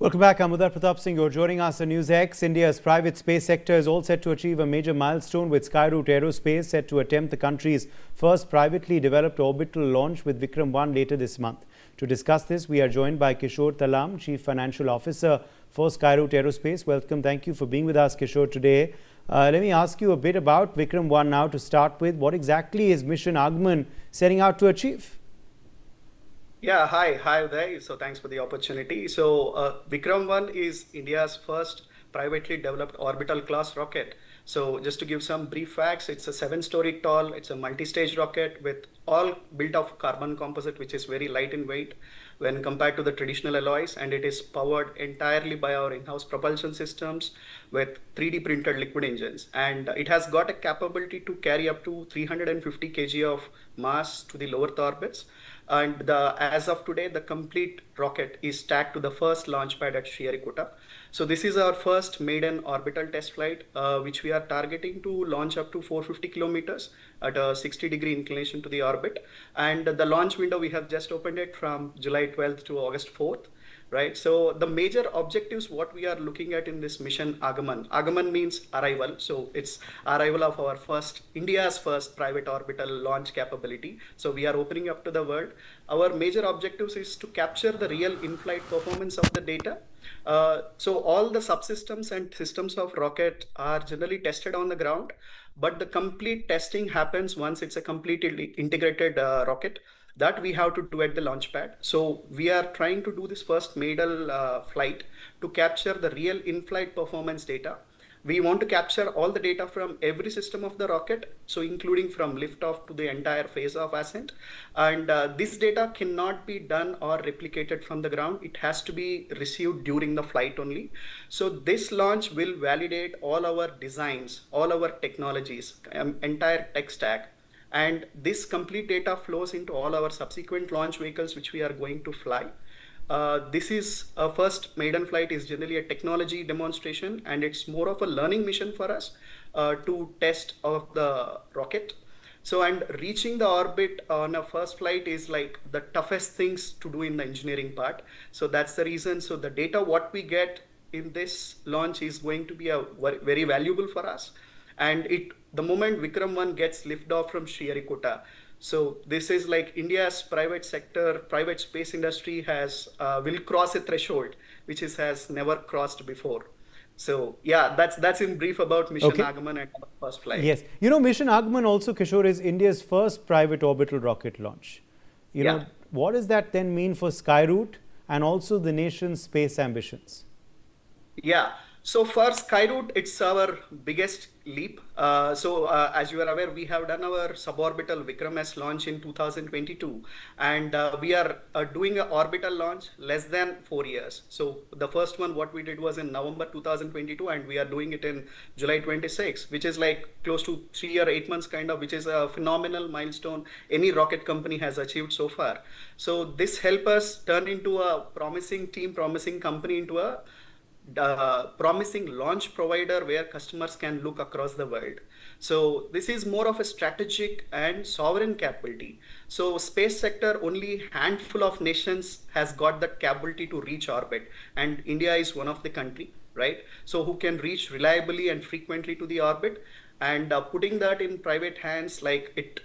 Welcome back. I'm Uday Pratap Singh. You're joining us on NewsX. India's private space sector is all set to achieve a major milestone, with Skyroot Aerospace set to attempt the country's first privately developed orbital launch with Vikram-1 later this month. To discuss this, we are joined by Kishore Talam, Chief Financial Officer for Skyroot Aerospace. Welcome. Thank you for being with us, Kishore, today. Let me ask you a bit about Vikram-1 now to start with. What exactly is Mission Aagaman setting out to achieve? Yeah, hi Uday. So thanks for the opportunity. So Vikram-1 is India's first privately developed orbital class rocket. So just to give some brief facts, it's a 7-story tall, it's a multi-stage rocket with all built of carbon composite, which is very light in weight when compared to the traditional alloys, and it is powered entirely by our in-house propulsion systems with 3D printed liquid engines. And it has got a capability to carry up to 350 kg of mass to the low Earth orbits. And as of today, the complete rocket is stacked to the first launch pad at Sriharikota. So this is our first maiden orbital test flight, which we are targeting to launch up to 450 kilometers at a 60-degree inclination to the orbit. And the launch window, we have just opened it from July 12th to August 4th. Right. So the major objectives, what we are looking at in this mission Aagaman. Aagaman means arrival. So it's arrival of our India's first private orbital launch capability. So we are opening up to the world. Our major objectives is to capture the real in-flight performance of the data. So all the subsystems and systems of rocket are generally tested on the ground, but the complete testing happens once it's a completely integrated rocket that we have to do at the launch pad. So we are trying to do this first maiden flight to capture the real in-flight performance data. We want to capture all the data from every system of the rocket, so including from liftoff to the entire phase of ascent. And this data cannot be done or replicated from the ground. It has to be received during the flight only. So this launch will validate all our designs, all our technologies, entire tech stack. And this complete data flows into all our subsequent launch vehicles, which we are going to fly. This is a first maiden flight is generally a technology demonstration, and it's more of a learning mission for us to test of the rocket. So, and reaching the orbit on a first flight is like the toughest things to do in the engineering part. So that's the reason. So the data what we get in this launch is going to be very valuable for us. And the moment Vikram-1 gets liftoff from Sriharikota, so this is like India's private sector, private space industry will cross a threshold which has never crossed before. So yeah, that's in brief about Mission Aagaman and our first flight. Yes, you know, Mission Aagaman also, Kishore, is India's first private orbital rocket launch. You know, what does that then mean for Skyroot and also the nation's space ambitions? Yeah. So for Skyroot, it's our biggest leap. As you are aware, we have done our suborbital Vikram-S launch in 2022, and we are doing an orbital launch less than 4 years. So the first one, what we did was in November 2022, and we are doing it in July 26, which is like close to 3 or 8 months kind of, which is a phenomenal milestone any rocket company has achieved so far. So this helps us turn into a promising team, promising company into a promising launch provider where customers can look across the world. So this is more of a strategic and sovereign capability. So space sector, only handful of nations has got that capability to reach orbit, and India is one of the country, right? So who can reach reliably and frequently to the orbit, and putting that in private hands, like it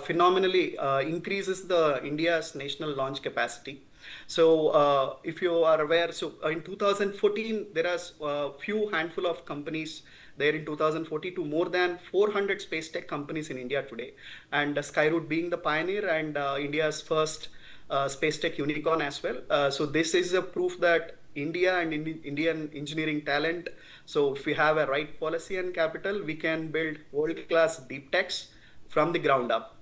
phenomenally increases the India's national launch capacity. So if you are aware, so in 2014, there are a few handful of companies there in 2014 to more than 400 space tech companies in India today. And Skyroot being the pioneer and India's first space tech unicorn as well. So this is a proof that India and Indian engineering talent. So if we have a right policy and capital, we can build world-class deep techs from the ground up.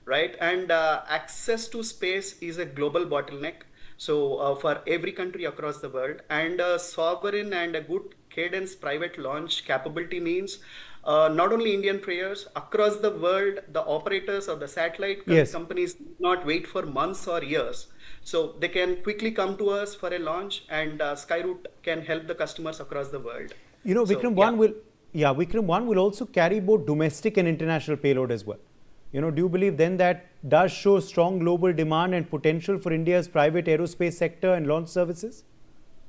Right, and access to space is a global bottleneck. So for every country across the world, and a sovereign and a good cadence private launch capability means not only Indian players across the world, the operators of the satellite companies not wait for months or years. So they can quickly come to us for a launch, and Skyroot can help the customers across the world. You know, Vikram-1 Vikram-1 will also carry both domestic and international payload as well. You know, do you believe then that does show strong global demand and potential for India's private aerospace sector and launch services?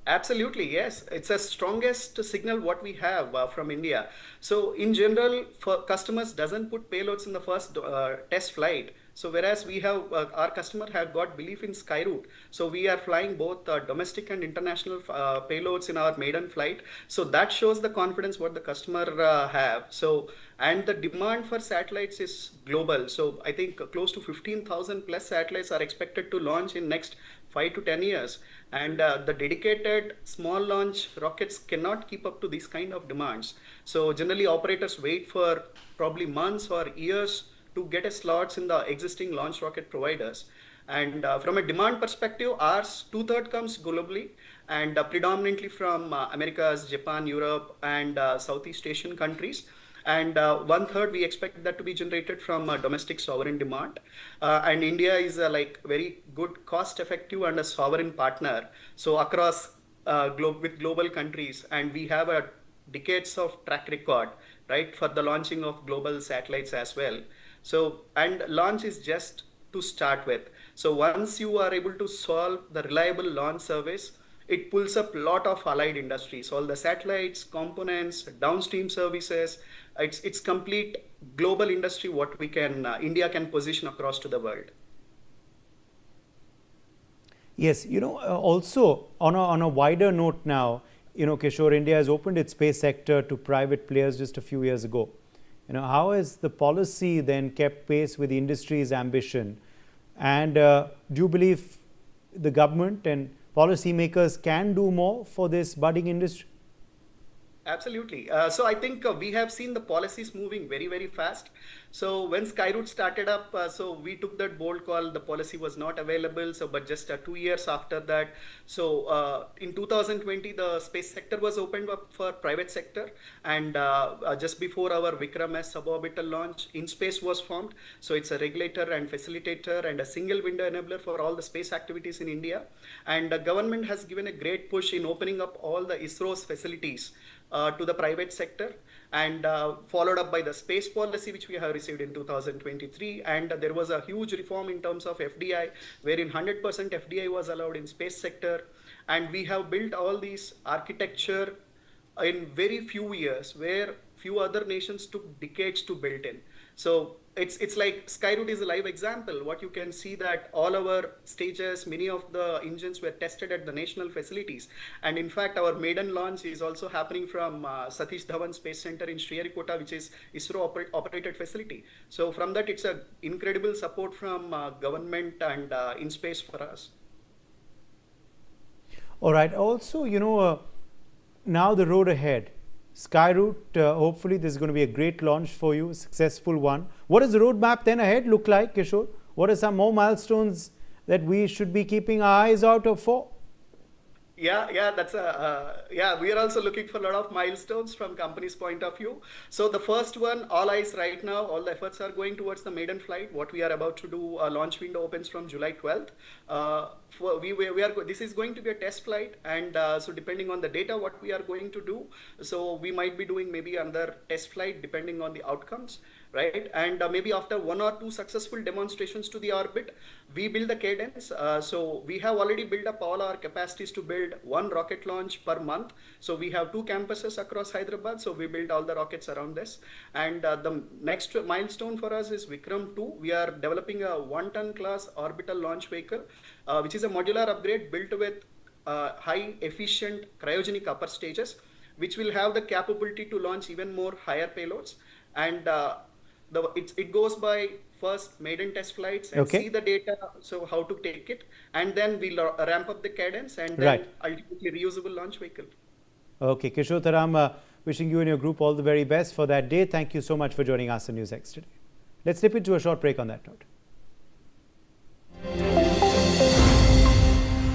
Absolutely, yes. It's the strongest signal what we have from India. So in general, for customers doesn't put payloads in the first test flight. So whereas we have our customer have got belief in Skyroot. So we are flying both domestic and international payloads in our maiden flight. So that shows the confidence what the customer have. So and the demand for satellites is global. So I think close to 15,000 plus satellites are expected to launch in next 5 to 10 years. And the dedicated small launch rockets cannot keep up to these kind of demands. So generally operators wait for probably months or years to get a slots in the existing launch rocket providers. And from a demand perspective, ours two-thirds comes globally and predominantly from Americas, Japan, Europe, and Southeast Asian countries. And one-third we expect that to be generated from domestic sovereign demand. And India is a like very good cost-effective and a sovereign partner. So across with global countries, and we have a decades of track record, right, for the launching of global satellites as well. So, and launch is just to start with. So once you are able to solve the reliable launch service, it pulls up a lot of allied industries, all the satellites, components, downstream services. It's complete global industry what we can, India can position across to the world. Yes, also on a wider note now, Kishore, India has opened its space sector to private players just a few years ago. How has the policy then kept pace with the industry's ambition? And do you believe the government and policymakers can do more for this budding industry? Absolutely. So I think we have seen the policies moving very, very fast. So when Skyroot started up, so we took that bold call. The policy was not available. So, but just 2 years after that, so in 2020, the space sector was opened up for private sector, and just before our Vikram-S suborbital launch, InSpace was formed. So it's a regulator and facilitator and a single window enabler for all the space activities in India. And the government has given a great push in opening up all the ISRO's facilities to the private sector, and followed up by the space policy which we have received in 2023. And there was a huge reform in terms of FDI, wherein 100% FDI was allowed in space sector. And we have built all these architecture in very few years, where few other nations took decades to build in. So it's like Skyroot is a live example. What you can see that all our stages, many of the engines were tested at the national facilities. And in fact, our maiden launch is also happening from Satish Dhawan Space Center in Sriharikota, which is ISRO operated facility. So from that, it's a incredible support from government and InSpace for us. All right. Also, now the road ahead. Skyroot, hopefully this is going to be a great launch for you, a successful one. What does the roadmap then ahead look like, Kishore? What are some more milestones that we should be keeping our eyes out for? Yeah, that's we are also looking for a lot of milestones from company's point of view. So the first one, all eyes right now, all the efforts are going towards the maiden flight. What we are about to do, launch window opens from July 12th. This is going to be a test flight, and so depending on the data, what we are going to do, so we might be doing maybe another test flight depending on the outcomes, right? And maybe after 1 or 2 successful demonstrations to the orbit, we build the cadence. So we have already built up all our capacities to build 1 rocket launch per month. So we have 2 campuses across Hyderabad. So we build all the rockets around this. And the next milestone for us is Vikram-2. We are developing a 1-ton class orbital launch vehicle, which is a modular upgrade built with high efficient cryogenic upper stages, which will have the capability to launch even more higher payloads. And it goes by first maiden test flights and see the data, so how to take it, and then we'll ramp up the cadence, and then ultimately reusable launch vehicle. Okay, Kishore Taram, wishing you and your group all the very best for that day. Thank you so much for joining us on NewsX today. Let's slip into a short break on that note.